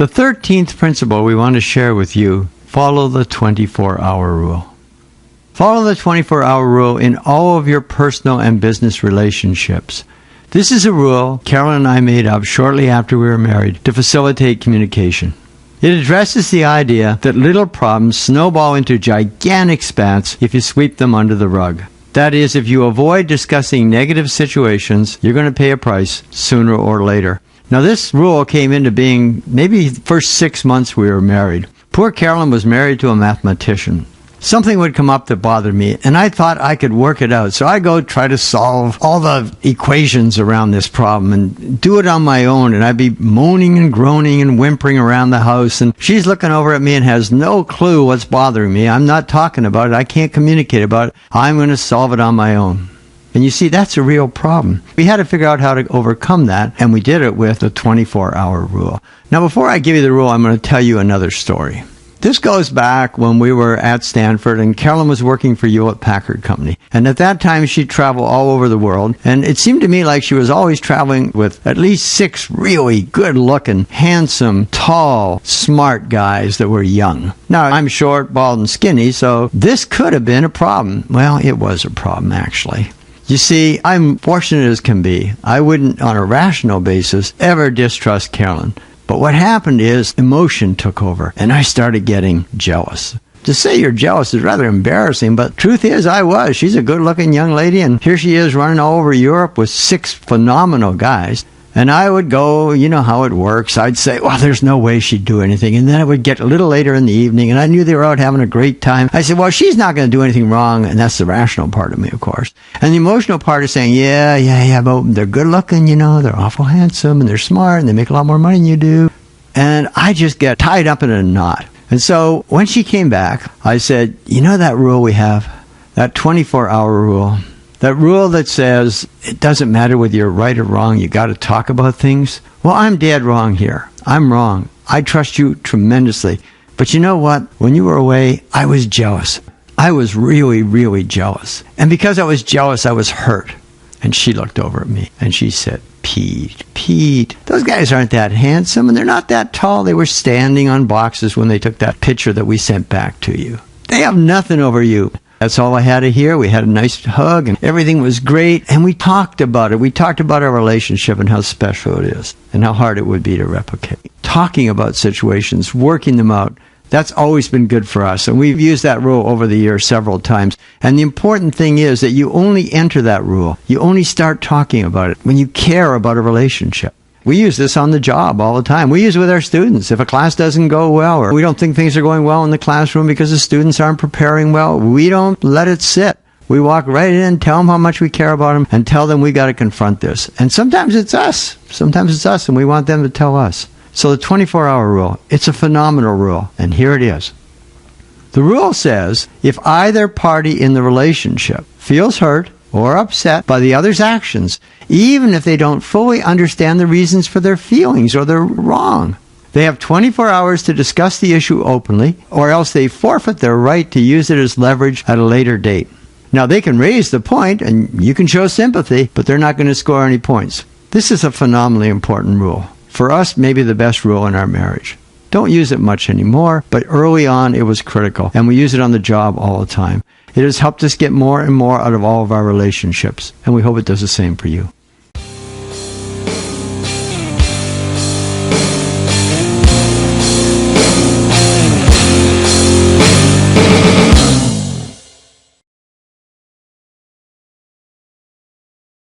The 13th principle we want to share with you, follow the 24-hour rule. Follow the 24-hour rule in all of your personal and business relationships. This is a rule Carolyn and I made up shortly after we were married to facilitate communication. It addresses the idea that little problems snowball into gigantic spats if you sweep them under the rug. That is, if you avoid discussing negative situations, you're going to pay a price sooner or later. Now, this rule came into being maybe the first 6 months we were married. Poor Carolyn was married to a mathematician. Something would come up that bothered me, and I thought I could work it out. So I go try to solve all the equations around this problem and do it on my own. And I'd be moaning and groaning and whimpering around the house. And she's looking over at me and has no clue what's bothering me. I'm not talking about it. I can't communicate about it. I'm going to solve it on my own. And you see, that's a real problem. We had to figure out how to overcome that, and we did it with the 24-hour rule. Now, before I give you the rule, I'm going to tell you another story. This goes back when we were at Stanford and Carolyn was working for Hewlett-Packard Company. And at that time, she'd travel all over the world. And it seemed to me like she was always traveling with at least 6 really good-looking, handsome, tall, smart guys that were young. Now, I'm short, bald, and skinny, so this could have been a problem. Well, it was a problem, actually. You see, I'm fortunate as can be. I wouldn't, on a rational basis, ever distrust Carolyn. But what happened is emotion took over, and I started getting jealous. To say you're jealous is rather embarrassing, but truth is I was. She's a good-looking young lady, and here she is running all over Europe with 6 phenomenal guys. And I would go, you know how it works. I'd say, well, there's no way she'd do anything. And then it would get a little later in the evening, and I knew they were out having a great time. I said, well, she's not going to do anything wrong. And that's the rational part of me, of course. And the emotional part is saying, yeah, but they're good looking, you know, they're awful handsome, and they're smart, and they make a lot more money than you do. And I just get tied up in a knot. And so when she came back, I said, you know that rule we have? That 24-hour rule? That rule that says it doesn't matter whether you're right or wrong, you got to talk about things. Well, I'm dead wrong here. I'm wrong. I trust you tremendously. But you know what? When you were away, I was jealous. I was really, really jealous. And because I was jealous, I was hurt. And she looked over at me and she said, Pete, those guys aren't that handsome and they're not that tall. They were standing on boxes when they took that picture that we sent back to you. They have nothing over you. That's all I had to hear. We had a nice hug and everything was great. And we talked about it. We talked about our relationship and how special it is and how hard it would be to replicate. Talking about situations, working them out, that's always been good for us. And we've used that rule over the years several times. And the important thing is that you only enter that rule. You only start talking about it when you care about a relationship. We use this on the job all the time. We use it with our students. If a class doesn't go well or we don't think things are going well in the classroom because the students aren't preparing well, we don't let it sit. We walk right in, tell them how much we care about them, and tell them we got to confront this. And sometimes it's us. Sometimes it's us, and we want them to tell us. So the 24-hour rule, it's a phenomenal rule, and here it is. The rule says if either party in the relationship feels hurt or upset by the other's actions, even if they don't fully understand the reasons for their feelings or they're wrong, they have 24 hours to discuss the issue openly, or else they forfeit their right to use it as leverage at a later date. Now, they can raise the point, and you can show sympathy, but they're not going to score any points. This is a phenomenally important rule. For us, maybe the best rule in our marriage. Don't use it much anymore, but early on it was critical, and we use it on the job all the time. It has helped us get more and more out of all of our relationships, and we hope it does the same for you.